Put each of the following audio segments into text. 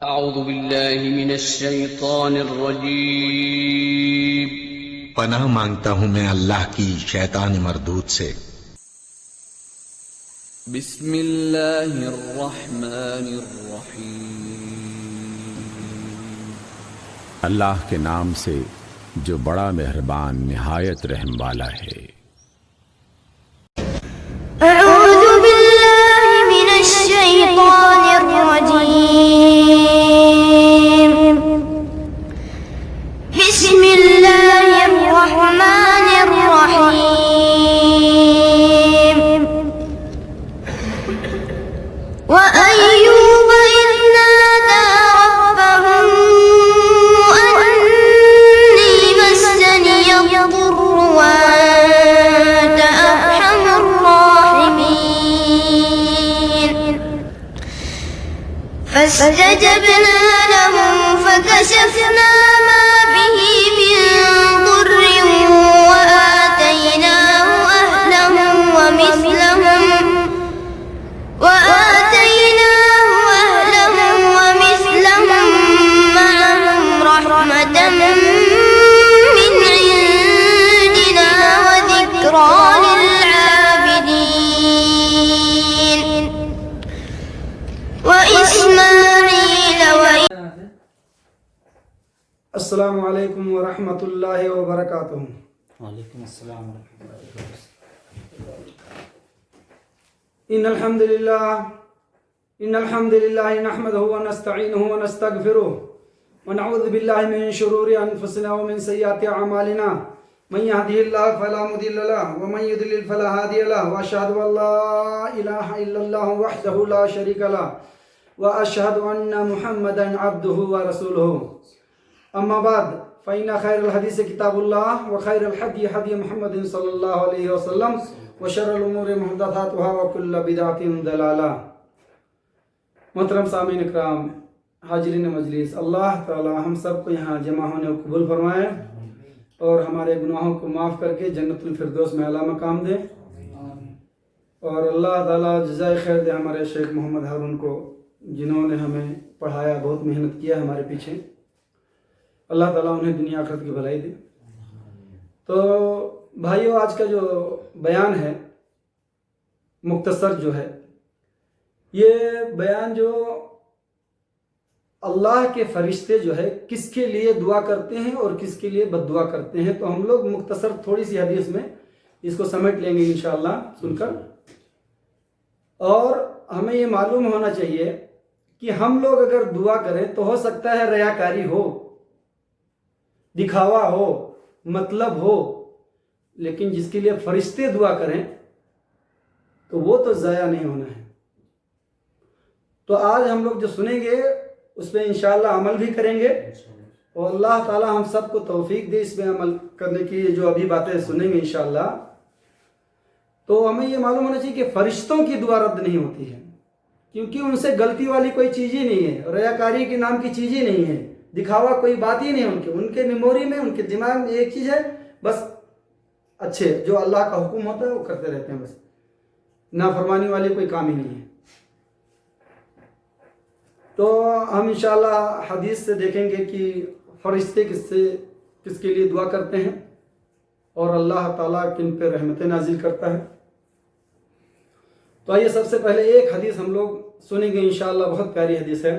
اعوذ باللہ من الشیطان الرجیم۔ پناہ مانگتا ہوں میں اللہ کی شیطان مردود سے۔ بسم اللہ الرحمن الرحیم۔ اللہ کے نام سے جو بڑا مہربان نہایت رحم والا ہے۔ اعوذ باللہ من الشیطان الرجیم۔ بسم اللہ الرحمن الرحیم۔ وَأَيُّوبَ إِذْ نَادَى رَبَّهُ أَنِّي مَسَّنِيَ الضُّرُّ وَأَنتَ أَرْحَمُ الراحمين فاستجبنا له فكشفنا ما به من ضر وآتيناه أهله ومثلهم معهم رحمة من عندنا وذكرى للعابدين وإسماعيل السلام علیکم ورحمۃ اللہ وبرکاتہ۔ وعلیکم السلام ورحمۃ اللہ وبرکاتہ۔ ان الحمد للہ نحمده ونستعینه ونستغفره ونعوذ باللہ من شرور انفسنا ومن سیئات اعمالنا من يهده الله فلا مضل له ومن يضلل فلا هادي له واشهد ان لا اله الا الله وحده لا شريك له واشهد ان محمدا عبده ورسوله اما بعد فإن خير الحديث كتاب الله وخير الهدي هدي محمد صلى الله عليه وسلم وشر الأمور محدثاتها وكل بدعة ضلالة۔ محترم سامعین اکرام، حاضرین مجلس، اللہ تعالی ہم سب کو یہاں جمع ہونے کو قبول فرمائے اور ہمارے گناہوں کو معاف کر کے جنت الفردوس میں اعلیٰ مقام دے، اور اللہ تعالی جزائے خیر دے ہمارے شیخ محمد ہارون کو، جنہوں نے ہمیں پڑھایا، بہت محنت کیا ہمارے پیچھے۔ اللہ تعالیٰ انہیں دنیا آخرت کی بھلائی دے۔ تو بھائیو، آج کا جو بیان ہے مختصر جو ہے، یہ بیان جو اللہ کے فرشتے جو ہے کس کے لیے دعا کرتے ہیں اور کس کے لیے بد دعا کرتے ہیں، تو ہم لوگ مختصر تھوڑی سی حدیث میں اس کو سمیٹ لیں گے انشاءاللہ سن کر۔ اور ہمیں یہ معلوم ہونا چاہیے کہ ہم لوگ اگر دعا کریں تو ہو سکتا ہے ریاکاری ہو، دکھاوا ہو، مطلب ہو، لیکن جس کے لیے فرشتے دعا کریں تو وہ تو ضائع نہیں ہونا ہے۔ تو آج ہم لوگ جو سنیں گے اس پہ انشاءاللہ عمل بھی کریں گے، اور اللہ تعالی ہم سب کو توفیق دے اس پہ عمل کرنے کی۔ جو ابھی باتیں سنیں گے انشاءاللہ، تو ہمیں یہ معلوم ہونا چاہیے کہ فرشتوں کی دعا رد نہیں ہوتی ہے، کیونکہ ان سے غلطی والی کوئی چیز ہی نہیں ہے، ریاکاری کے نام کی چیز ہی نہیں ہے، دکھاوا کوئی بات ہی نہیں ہے۔ ان کے میموری میں، ان کے دماغ میں ایک چیز ہے، بس اچھے جو اللہ کا حکم ہوتا ہے وہ کرتے رہتے ہیں، بس نافرمانی والی کوئی کام ہی نہیں ہے۔ تو ہم انشاءاللہ حدیث سے دیکھیں گے کہ فرشتے کس کے لیے دعا کرتے ہیں اور اللہ تعالیٰ کن پہ رحمتیں نازل کرتا ہے۔ تو آئیے سب سے پہلے ایک حدیث ہم لوگ سنیں گے انشاءاللہ، بہت پیاری حدیث ہے۔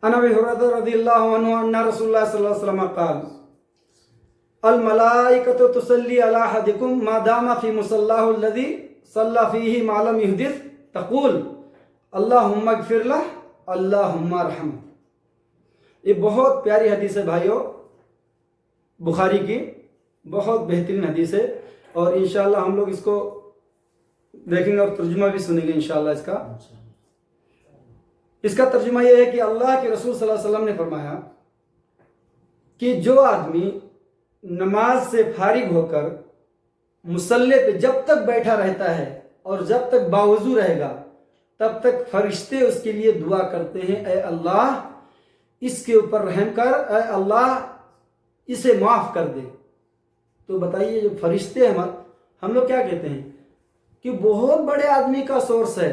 عن ابی ہریرہ رضی اللہ عنہ ان رسول اللہ صلی اللہ علیہ وسلم قال الملائکۃ تصلی علی احدکم ما دام فی مصلاہ الذی صلی فیہ ما لم یحدث تقول اللہم اغفر لہ اللہم ارحمہ۔ یہ بہت پیاری حدیث ہے بھائیو، بخاری کی بہت بہترین حدیث ہے، اور انشاءاللہ ہم لوگ اس کو دیکھیں گے اور ترجمہ بھی سنیں گے انشاءاللہ اس کا۔ اس کا ترجمہ یہ ہے کہ اللہ کے رسول صلی اللہ علیہ وسلم نے فرمایا کہ جو آدمی نماز سے فارغ ہو کر مصلی پہ جب تک بیٹھا رہتا ہے اور جب تک باوضو رہے گا، تب تک فرشتے اس کے لیے دعا کرتے ہیں، اے اللہ اس کے اوپر رحم کر، اے اللہ اسے معاف کر دے۔ تو بتائیے، جو فرشتے ہم لوگ کیا کہتے ہیں کہ بہت بڑے آدمی کا سورس ہے،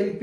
MP,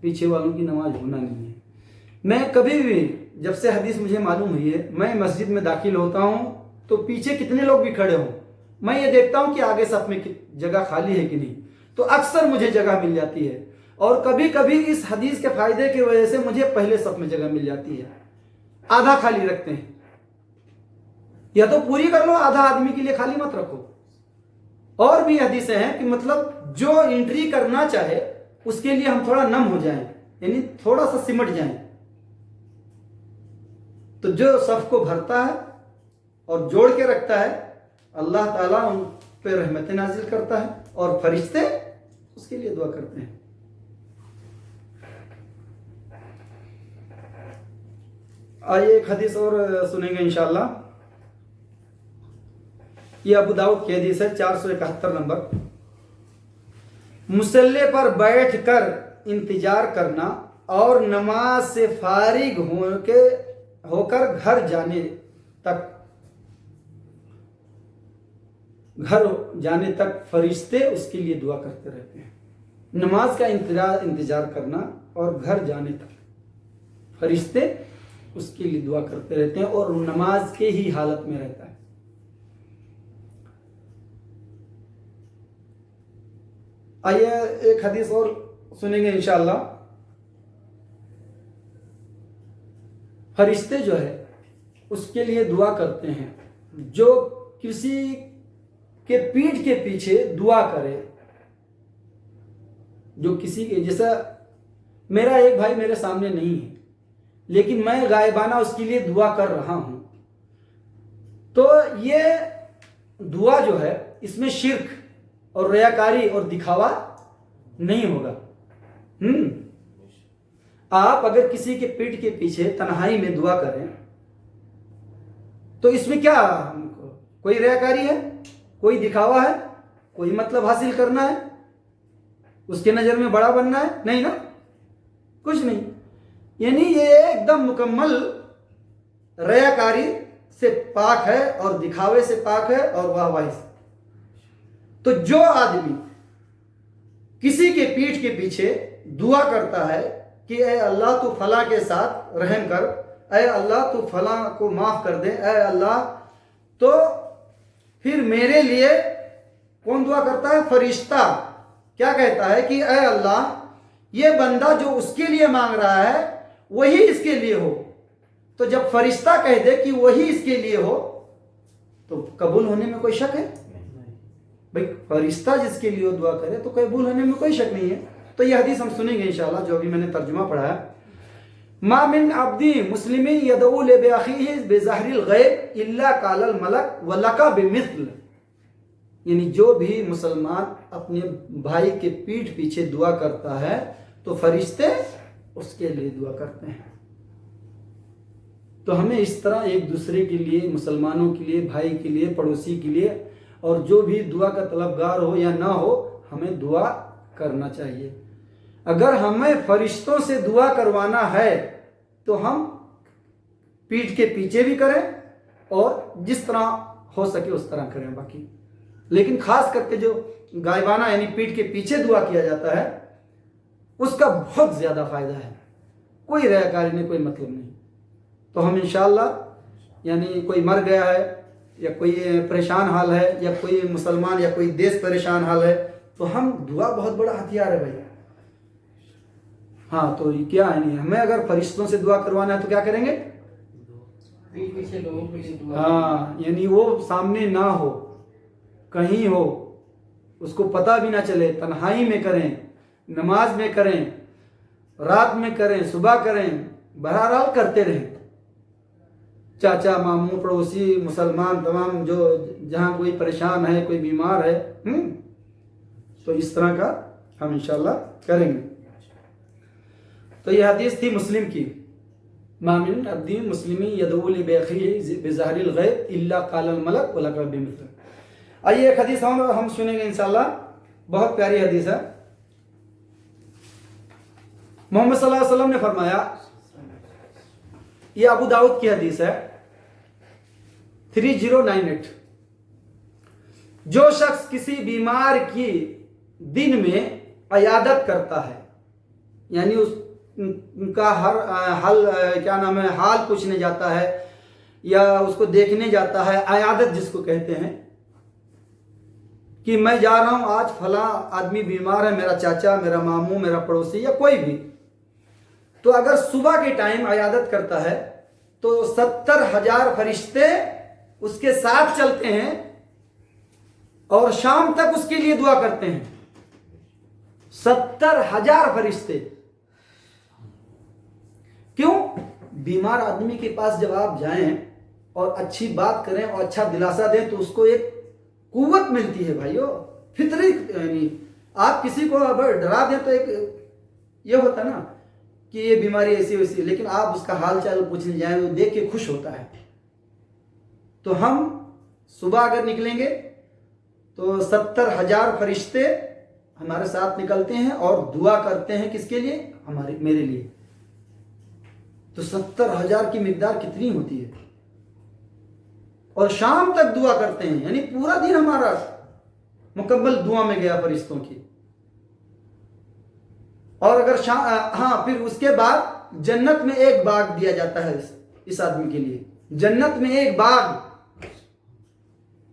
پیچھے والوں کی نماز ہونا نہیں ہے. میں کبھی بھی جب سے حدیث مجھے معلوم ہوئی ہے میں مسجد میں داخل ہوتا ہوں تو پیچھے کتنے لوگ بھی کھڑے ہوں میں یہ دیکھتا ہوں کہ آگے صف میں جگہ خالی ہے کہ نہیں, تو اکثر مجھے جگہ مل جاتی ہے. اور کبھی کبھی اس حدیث کے فائدے کی وجہ سے مجھے پہلے صف میں جگہ مل جاتی ہے. آدھا خالی رکھتے ہیں, یا تو پوری کر لو, آدھا آدمی کے لیے خالی مت رکھو. اور بھی حدیثیں ہیں کہ مطلب جو انٹری کرنا چاہے اس کے لیے ہم تھوڑا نم ہو جائیں, یعنی تھوڑا سا سمٹ جائیں. تو جو صف کو بھرتا ہے اور جوڑ کے رکھتا ہے اللہ تعالیٰ ان پہ رحمت نازل کرتا ہے اور فرشتے اس کے لیے دعا کرتے ہیں. آئیے ایک حدیث اور سنیں گے انشاءاللہ. یہ ابو داؤد کی حدیث ہے 471 نمبر. مصلی پر بیٹھ کر انتظار کرنا اور نماز سے فارغ ہو کر گھر جانے تک فرشتے اس کے لیے دعا کرتے رہتے ہیں. نماز کا انتظار کرنا اور گھر جانے تک فرشتے اس کے لیے دعا کرتے رہتے ہیں اور نماز کے ہی حالت میں رہتا ہے. آئیے ایک حدیث اور سنیں گے انشاءاللہ. فرشتے جو ہے اس کے لیے دعا کرتے ہیں جو کسی کے پیٹھ کے پیچھے دعا کرے. جو کسی کے, جیسا میرا ایک بھائی میرے سامنے نہیں ہے لیکن میں غائبانہ اس کے لیے دعا کر رہا ہوں, تو یہ دعا جو ہے اس میں شرک اور ریاکاری اور دکھاوا نہیں ہوگا. آپ اگر کسی کے پیٹھ کے پیچھے تنہائی میں دعا کریں تو اس میں کیا کوئی ریاکاری ہے, کوئی دکھاوا ہے, کوئی مطلب حاصل کرنا ہے, اس کے نظر میں بڑا بننا ہے؟ نہیں نا, کچھ نہیں. یعنی یہ ایک دم مکمل ریاکاری سے پاک ہے اور دکھاوے سے پاک ہے اور واہ واہی سے. تو جو آدمی کسی کے پیٹھ کے پیچھے دعا کرتا ہے کہ اے اللہ تو فلاں کے ساتھ رحم کر, اے اللہ تو فلاں کو معاف کر دے, اے اللہ, تو پھر میرے لیے کون دعا کرتا ہے؟ فرشتہ کیا کہتا ہے کہ اے اللہ یہ بندہ جو اس کے لیے مانگ رہا ہے وہی اس کے لیے ہو. تو جب فرشتہ کہہ دے کہ وہی اس کے لیے ہو تو قبول ہونے میں کوئی شک ہے؟ بھائی فرشتہ جس کے لیے دعا کرے تو قبول ہونے میں کوئی شک نہیں ہے. تو یہ حدیث ہم سنیں گے انشاءاللہ جو ابھی میں نے ترجمہ پڑھا ہے. ما من عبد مسلم يدعو لأخيه بظاہر الغیب الا قال الملک ولک بمثل. یعنی جو بھی مسلمان اپنے بھائی کے پیٹھ پیچھے دعا کرتا ہے تو فرشتے اس کے لیے دعا کرتے ہیں. تو ہمیں اس طرح ایک دوسرے کے لیے, مسلمانوں کے لیے, بھائی کے لیے, پڑوسی کے لیے, اور جو بھی دعا کا طلبگار ہو یا نہ ہو, ہمیں دعا کرنا چاہیے. اگر ہمیں فرشتوں سے دعا کروانا ہے تو ہم پیٹھ کے پیچھے بھی کریں اور جس طرح ہو سکے اس طرح کریں باقی. لیکن خاص کر کے جو غائبانہ یعنی پیٹھ کے پیچھے دعا کیا جاتا ہے اس کا بہت زیادہ فائدہ ہے, کوئی ریاکاری نہیں, کوئی مطلب نہیں. تو ہم انشاءاللہ یعنی کوئی مر گیا ہے یا کوئی پریشان حال ہے یا کوئی مسلمان یا کوئی دیش پریشان حال ہے تو ہم دعا بہت بڑا ہتھیار ہے بھائی. ہاں تو یہ کیا ہے, نہیں ہمیں اگر فرشتوں سے دعا کروانا ہے تو کیا کریں گے؟ ہاں یعنی وہ سامنے نہ ہو, کہیں ہو, اس کو پتہ بھی نہ چلے, تنہائی میں کریں, نماز میں کریں, رات میں کریں, صبح کریں, بہرحال کرتے رہیں. چاچا, ماموں, پڑوسی, مسلمان تمام جو جہاں کوئی پریشان ہے, کوئی بیمار ہے, تو اس طرح کا ہم انشاءاللہ کریں گے. تو یہ حدیث تھی مسلم کی. ما من عبد مسلم يدعو لأخيه بظاہر الغیب الا قال الملک ولک بمثل. آئیے ایک حدیث ہم سنیں گے انشاءاللہ, بہت پیاری حدیث ہے. محمد صلی اللہ علیہ وسلم نے فرمایا, یہ ابو داؤد کی حدیث ہے 3098, جو شخص کسی بیمار کی دن میں عیادت کرتا ہے یعنی اس کا ہر حال پوچھنے جاتا ہے یا اس کو دیکھنے جاتا ہے، عیادت جس کو کہتے ہیں، کہ میں جا رہا ہوں آج فلاں آدمی بیمار ہے، میرا چاچا، میرا ماموں، میرا پڑوسی یا کوئی بھی، تو اگر صبح کے ٹائم عیادت کرتا ہے تو 70,000 فرشتے اس کے ساتھ چلتے ہیں اور شام تک اس کے لیے دعا کرتے ہیں. 70,000 فرشتے. کیوں؟ بیمار آدمی کے پاس جب آپ جائیں اور اچھی بات کریں اور اچھا دلاسا دیں تو اس کو ایک قوت ملتی ہے بھائیو، فطری. یعنی آپ کسی کو اگر ڈرا دیں تو ایک یہ ہوتا نا کہ یہ بیماری ایسی ویسی، لیکن آپ اس کا حال چال پوچھنے جائیں وہ دیکھ کے خوش ہوتا ہے. تو ہم صبح اگر نکلیں گے تو 70,000 فرشتے ہمارے ساتھ نکلتے ہیں اور دعا کرتے ہیں. کس کے لیے؟ میرے لیے. تو 70,000 کی مقدار کتنی ہوتی ہے؟ اور شام تک دعا کرتے ہیں، یعنی پورا دن ہمارا مکمل دعا میں گیا فرشتوں کی. اور اگر پھر اس کے بعد جنت میں ایک باغ دیا جاتا ہے اس آدمی کے لیے، جنت میں ایک باغ.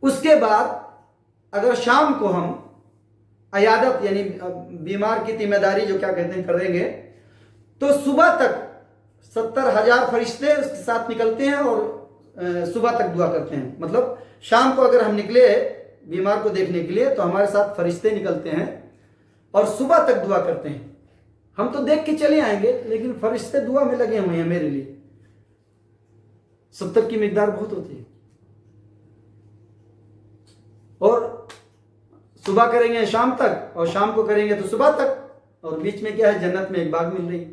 اس کے بعد اگر شام کو ہم عیادت یعنی بیمار کی ذمہ داری جو کیا کہتے ہیں کریں گے، تو صبح تک 70,000 فرشتے اس کے ساتھ نکلتے ہیں اور صبح تک دعا کرتے ہیں. مطلب شام کو اگر ہم نکلے بیمار کو دیکھنے کے لیے تو ہمارے ساتھ فرشتے نکلتے ہیں اور صبح تک دعا کرتے ہیں. ہم تو دیکھ کے چلے آئیں گے لیکن فرشتے دعا میں لگے ہوئے ہیں میرے لیے. 70 کی مقدار بہت ہوتی ہے. اور صبح کریں گے شام تک اور شام کو کریں گے تو صبح تک، اور بیچ میں کیا ہے؟ جنت میں ایک باغ مل رہی.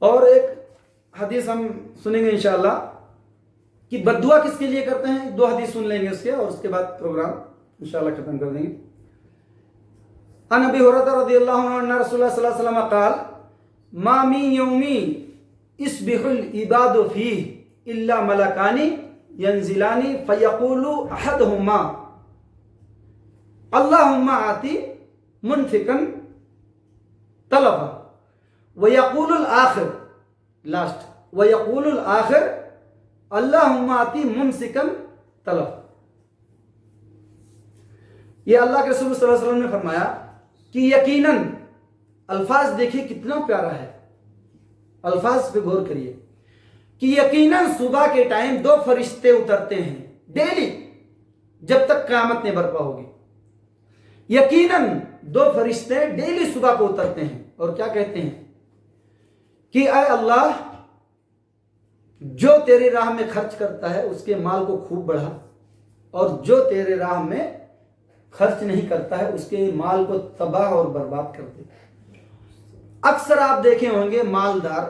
اور ایک حدیث ہم سنیں گے انشاءاللہ کہ بد دعا کس کے لیے کرتے ہیں. 2 حدیث سن لیں گے اس کے اور اس کے بعد پروگرام انشاءاللہ ختم کر دیں گے. عن ابی ہریرہ رضی اللہ عنہ ان رسول اللہ صلی اللہ علیہ وسلم قال ما من یوم یصبح العباد فیہ الا ملکان ینزلان فیقول احدہما اللہم آتی منفقا طلبا ویقول الآخر لاسٹ ویقول الآخر اللہم آتی ممسکا طلبا. یہ اللہ کے رسول صلی اللہ علیہ وسلم نے فرمایا کہ یقیناً، الفاظ دیکھیے کتنا پیارا ہے، الفاظ پہ غور کریے کہ یقیناً صبح کے ٹائم 2 فرشتے اترتے ہیں ڈیلی جب تک قیامت نہیں برپا ہوگی. یقیناً 2 فرشتے ڈیلی صبح کو اترتے ہیں اور کیا کہتے ہیں کہ اے اللہ، جو تیرے راہ میں خرچ کرتا ہے اس کے مال کو خوب بڑھا، اور جو تیرے راہ میں خرچ نہیں کرتا ہے اس کے مال کو تباہ اور برباد کر دے. اکثر آپ دیکھے ہوں گے مالدار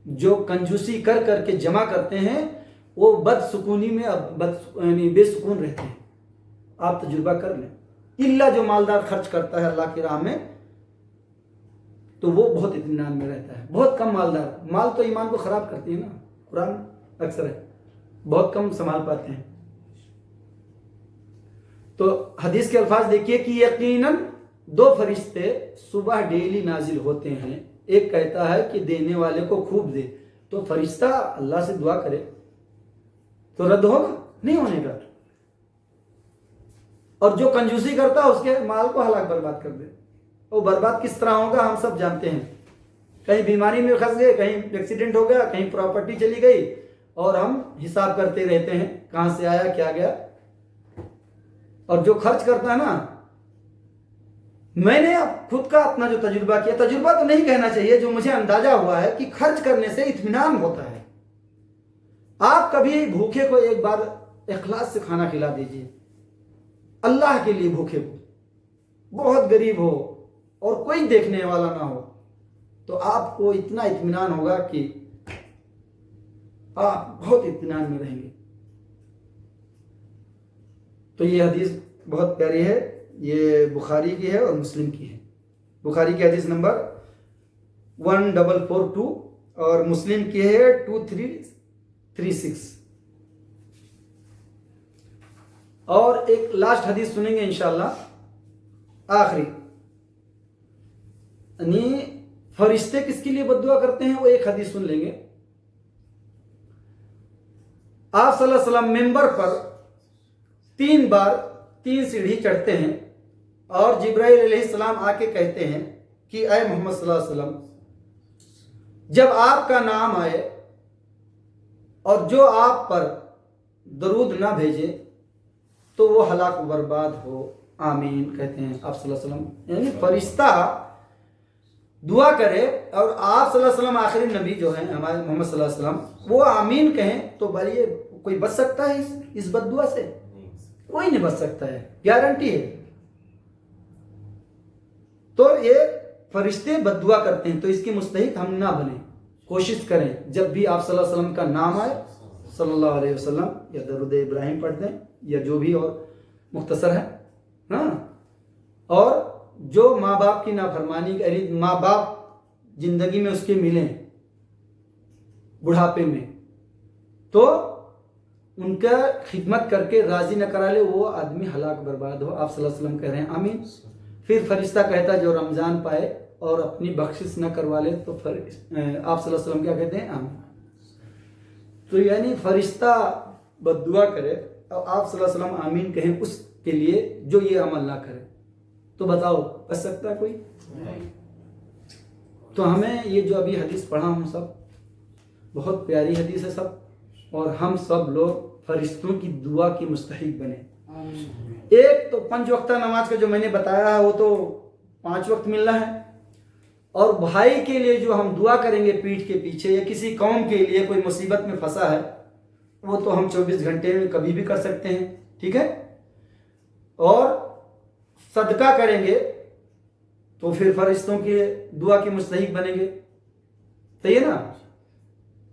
جو کنجوسی کر کر کے جمع کرتے ہیں وہ بدسکونی میں یعنی بے سکون رہتے ہیں. آپ تجربہ کر لیں. الا جو مالدار خرچ کرتا ہے اللہ کی راہ میں تو وہ بہت اطمینان میں رہتا ہے. بہت کم مالدار، مال تو ایمان کو خراب کرتی ہے نا، قرآن اکثر ہے، بہت کم سنبھال پاتے ہیں. تو حدیث کے الفاظ دیکھیے کہ یقیناً 2 فرشتے صبح ڈیلی نازل ہوتے ہیں. ایک کہتا ہے کہ دینے والے کو خوب دے، تو فرشتہ اللہ سے دعا کرے تو رد ہوگا؟ نہیں ہونے کا. اور جو کنجوسی کرتا ہے اس کے مال کو ہلاک برباد کر دے. وہ برباد کس طرح ہوگا ہم سب جانتے ہیں. کہیں بیماری میں پھنس گئے، کہیں ایکسیڈنٹ ہو گیا، کہیں پراپرٹی چلی گئی، اور ہم حساب کرتے رہتے ہیں کہاں سے آیا کیا گیا. اور جو خرچ کرتا ہے نا، میں نے خود کا اپنا جو تجربہ کیا، تجربہ تو نہیں کہنا چاہیے، جو مجھے اندازہ ہوا ہے کہ خرچ کرنے سے اطمینان ہوتا ہے. آپ کبھی بھوکے کو ایک بار اخلاص سے کھانا کھلا دیجیے، اللہ کے لیے بھوکے کو، بہت غریب ہو اور کوئی دیکھنے والا نہ ہو، تو آپ کو اتنا اطمینان ہوگا کہ آپ بہت اطمینان میں رہیں گے. تو یہ حدیث بہت پیاری ہے، یہ بخاری کی ہے اور مسلم کی ہے. بخاری کی حدیث نمبر 1442 اور مسلم کی ہے 2336. اور ایک لاسٹ حدیث سنیں گے انشاءاللہ. آخری یعنی فرشتے کس کے لیے بد دعا کرتے ہیں، وہ ایک حدیث سن لیں گے. آپ صلی اللہ علیہ وسلم ممبر پر 3 بار 3 سیڑھی چڑھتے ہیں اور جبرائیل علیہ السلام آ کے کہتے ہیں کہ اے محمد صلی اللہ علیہ وسلم، جب آپ کا نام آئے اور جو آپ پر درود نہ بھیجے تو وہ ہلاک و برباد ہو، آمین کہتے ہیں آپ صلی اللہ علیہ وسلم. یعنی فرشتہ دعا کرے اور آپ صلی اللہ علیہ وسلم آخری نبی جو ہیں ہمارے محمد صلی اللہ علیہ وسلم وہ آمین کہیں تو بھائی کوئی بچ سکتا ہے اس بد دعا سے؟ کوئی نہیں بچ سکتا ہے، گارنٹی ہے. تو یہ فرشتے بد دعا کرتے ہیں تو اس کی مستحق ہم نہ بنیں. کوشش کریں جب بھی آپ صلی اللہ علیہ وسلم کا نام آئے صلی اللہ علیہ وسلم یا درود ابراہیم پڑھ دیں یا جو بھی اور مختصر ہے ہاں. اور جو ماں باپ کی نافرمانی کرے، ماں باپ زندگی میں اس کے ملیں بڑھاپے میں تو ان کا خدمت کر کے راضی نہ کرا لے، وہ آدمی ہلاک برباد ہو. آپ صلی اللہ علیہ وسلم کہہ رہے ہیں آمین. پھر فرشتہ کہتا ہے جو رمضان پائے اور اپنی بخشش نہ کروا لے تو آپ صلی اللہ علیہ وسلم کیا کہتے ہیں آمین. تو یعنی فرشتہ بد دعا کرے اور آپ صلی اللہ علیہ وسلم آمین کہیں اس کے لیے جو یہ عمل نہ کرے تو بتاؤ بچ سکتا ہے کوئی؟ تو ہمیں یہ جو ابھی حدیث پڑھا ہوں سب بہت پیاری حدیث ہے سب، اور ہم سب لوگ فرشتوں کی دعا کی مستحق بنے. ایک تو 5 وقتہ نماز کا جو میں نے بتایا ہے وہ تو 5 وقت ملنا ہے، اور بھائی کے لیے جو ہم دعا کریں گے پیٹھ کے پیچھے، یا کسی قوم کے لیے کوئی مصیبت میں پھنسا ہے وہ تو ہم 24 گھنٹے میں کبھی بھی کر سکتے ہیں، ٹھیک ہے. اور صدقہ کریں گے تو پھر فرشتوں کی دعا کے مستحق بنیں گے، صحیح ہے نا.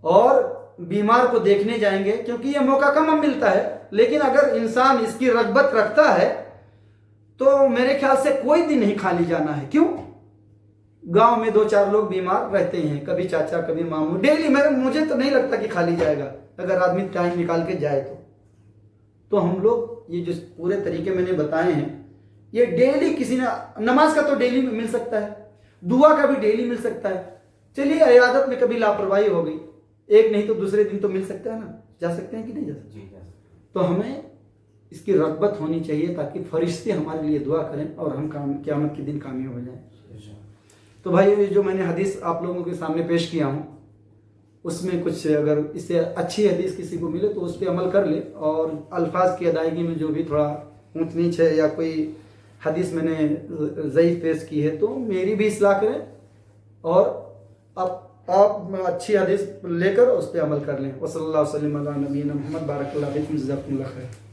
اور بیمار کو دیکھنے جائیں گے کیونکہ یہ موقع کم ہم ملتا ہے، لیکن اگر انسان اس کی رغبت رکھتا ہے تو میرے خیال سے کوئی دن نہیں خالی جانا ہے. کیوں؟ گاؤں میں 2-4 لوگ بیمار رہتے ہیں، کبھی چاچا کبھی ماموں، ڈیلی مجھے تو نہیں لگتا کہ خالی جائے گا اگر آدمی ٹائم نکال کے جائے تو ہم لوگ یہ جو پورے طریقے میں نے بتائے ہیں یہ ڈیلی کسی نے، نماز کا تو ڈیلی مل سکتا ہے، دعا کا بھی ڈیلی مل سکتا ہے. چلیے عیادت میں کبھی لاپرواہی ہو گئی، ایک نہیں تو دوسرے دن تو مل سکتا ہے نا، جا سکتے ہیں کہ نہیں جا سکتے. تو ہمیں اس کی رغبت ہونی چاہیے تاکہ فرشتے ہمارے لیے دعا کریں اور ہم قیامت کے دن کامیاب ہو جائیں. تو بھائی جو میں نے حدیث آپ لوگوں کے سامنے پیش کیا ہوں اس میں کچھ اگر اس سے اچھی حدیث کسی کو ملے تو اس پہ عمل کر لے، اور الفاظ کی ادائیگی میں جو بھی تھوڑا اونچ نیچ ہے یا کوئی حدیث میں نے ضعیف پیش کی ہے تو میری بھی اصلاح کریں، اور آپ اچھی حدیث لے کر اس پہ عمل کر لیں. وصلی اللہ وسلم علی نبینا محمد. بارک اللہ فیکم، جزاکم اللہ خیر.